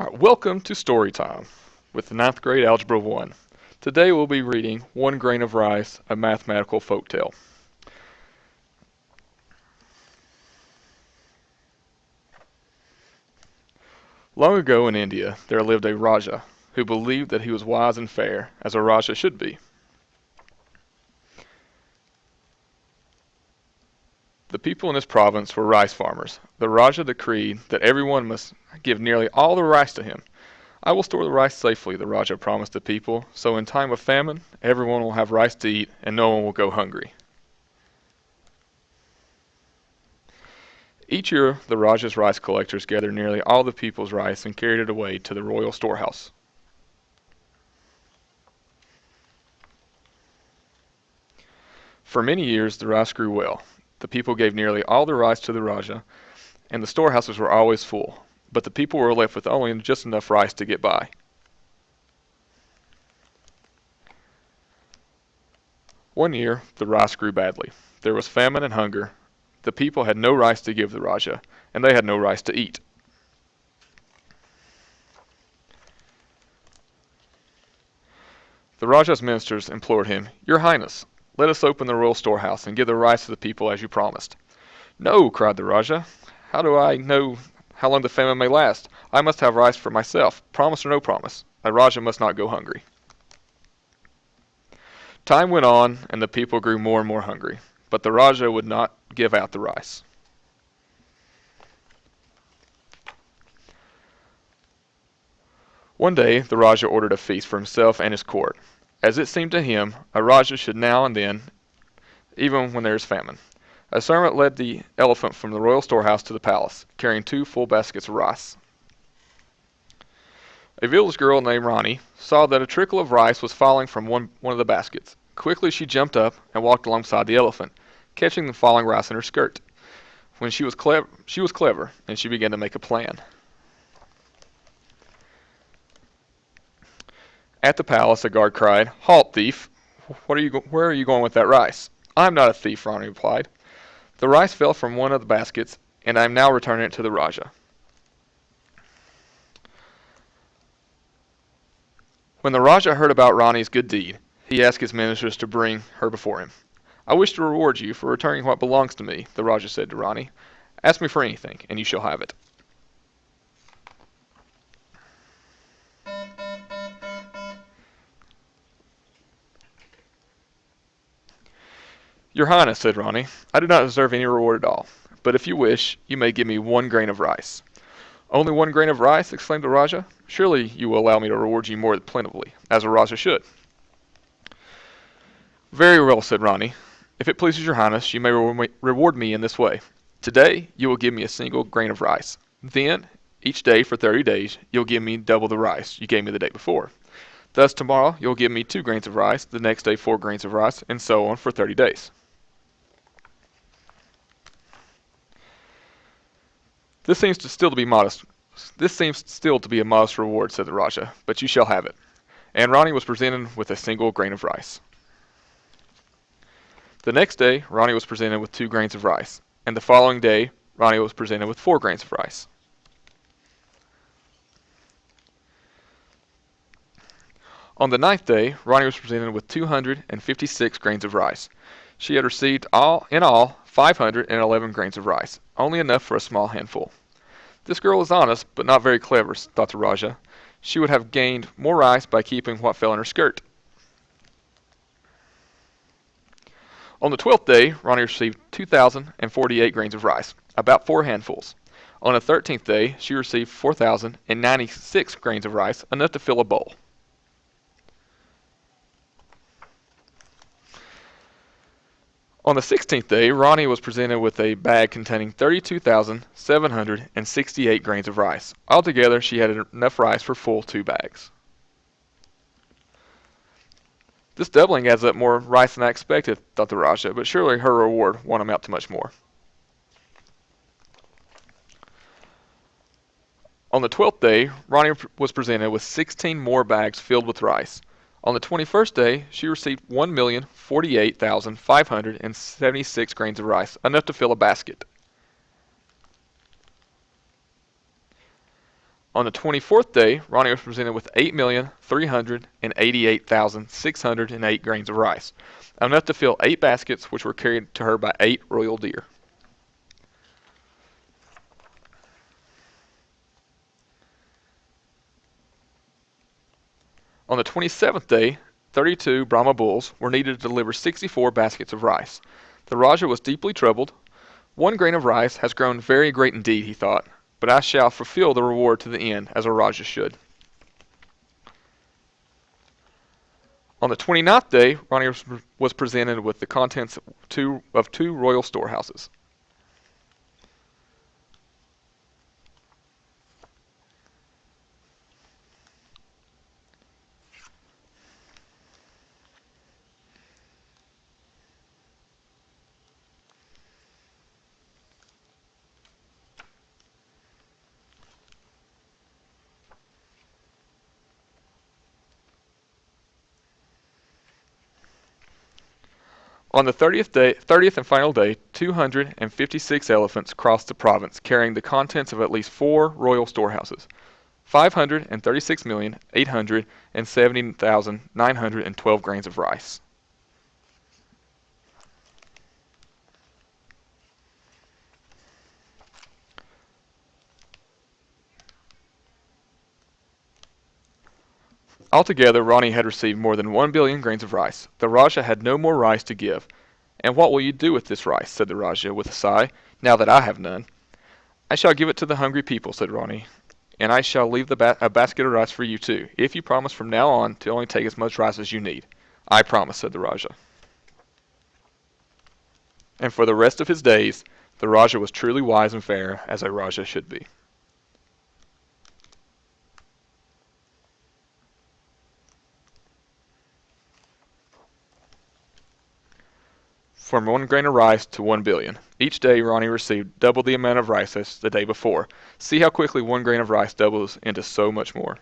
Alright, welcome to Story Time with the ninth grade Algebra 1. Today we'll be reading One Grain of Rice, a Mathematical Folktale. Long ago in India, there lived a Raja who believed that he was wise and fair, as a Raja should be. The people in this province were rice farmers. The Raja decreed that everyone must give nearly all the rice to him. I will store the rice safely, the Raja promised the people, so in time of famine, everyone will have rice to eat and no one will go hungry. Each year, the Raja's rice collectors gathered nearly all the people's rice and carried it away to the royal storehouse. For many years, the rice grew well. The people gave nearly all the rice to the Raja, and the storehouses were always full, but the people were left with only just enough rice to get by. One year, the rice grew badly. There was famine and hunger. The people had no rice to give the Raja, and they had no rice to eat. The Raja's ministers implored him, "Your Highness, let us open the royal storehouse and give the rice to the people as you promised." "No," cried the Raja. "How do I know how long the famine may last? I must have rice for myself, promise or no promise. A Raja must not go hungry." Time went on, and the people grew more and more hungry, but the Raja would not give out the rice. One day, the Raja ordered a feast for himself and his court. As it seemed to him, a Raja should now and then, even when there is famine. A servant led the elephant from the royal storehouse to the palace, carrying 2 full baskets of rice. A village girl named Rani saw that a trickle of rice was falling from one of the baskets. Quickly she jumped up and walked alongside the elephant, catching the falling rice in her skirt. When she was clever, and she began to make a plan. At the palace, a guard cried, "Halt, thief! Where are you going with that rice?" "I am not a thief," Rani replied. "The rice fell from one of the baskets, and I am now returning it to the Raja." When the Raja heard about Rani's good deed, he asked his ministers to bring her before him. "I wish to reward you for returning what belongs to me," the Raja said to Rani. "Ask me for anything, and you shall have it." "Your Highness," said Rani, "I do not deserve any reward at all, but if you wish, you may give me 1 grain of rice." "Only 1 grain of rice?" exclaimed the Raja. "Surely you will allow me to reward you more plentifully, as a Raja should." "Very well," said Rani. "If it pleases your Highness, you may reward me in this way. Today you will give me a single grain of rice. Then, each day for 30 days, you'll give me double the rice you gave me the day before. Thus tomorrow you'll give me 2 grains of rice, the next day 4 grains of rice, and so on for 30 days. This seems still to be modest. This seems still to be a modest reward," said the Raja, "but you shall have it." And Rani was presented with a single grain of rice. The next day, Rani was presented with 2 grains of rice, and the following day, Rani was presented with 4 grains of rice. On the 9th day, Rani was presented with 256 grains of rice. She had received in all 511 grains of rice, only enough for a small handful. "This girl is honest, but not very clever," thought the Raja. "She would have gained more rice by keeping what fell in her skirt." On the 12th day, Rani received 2,048 grains of rice, about 4 handfuls. On the 13th day, she received 4,096 grains of rice, enough to fill a bowl. On the 16th day, Rani was presented with a bag containing 32,768 grains of rice. Altogether, she had enough rice for full 2 bags. "This doubling adds up more rice than I expected," thought the Raja, but surely her reward won't amount to much more. On the 12th day, Rani was presented with 16 more bags filled with rice. On the 21st day, she received 1,048,576 grains of rice, enough to fill a basket. On the 24th day, Ronnie was presented with 8,388,608 grains of rice, enough to fill 8 baskets, which were carried to her by 8 royal deer. On the 27th day, 32 Brahma bulls were needed to deliver 64 baskets of rice. The Raja was deeply troubled. 1 grain of rice has grown very great indeed, he thought, but I shall fulfill the reward to the end, as a Raja should. On the 29th day, Ronnie was presented with the contents of two royal storehouses. On the 30th and final day, 256 elephants crossed the province, carrying the contents of at least 4 royal storehouses, 536,870,912 grains of rice. Altogether, Ronnie had received more than 1 billion grains of rice. The Rajah had no more rice to give. "And what will you do with this rice?" said the Rajah, with a sigh, "now that I have none?" "I shall give it to the hungry people," said Ronnie, "and I shall leave a basket of rice for you too, if you promise from now on to only take as much rice as you need." "I promise," said the Rajah. And for the rest of his days, the Rajah was truly wise and fair, as a Rajah should be. From 1 grain of rice to 1 billion. Each day Ronnie received double the amount of rice as the day before. See how quickly 1 grain of rice doubles into so much more.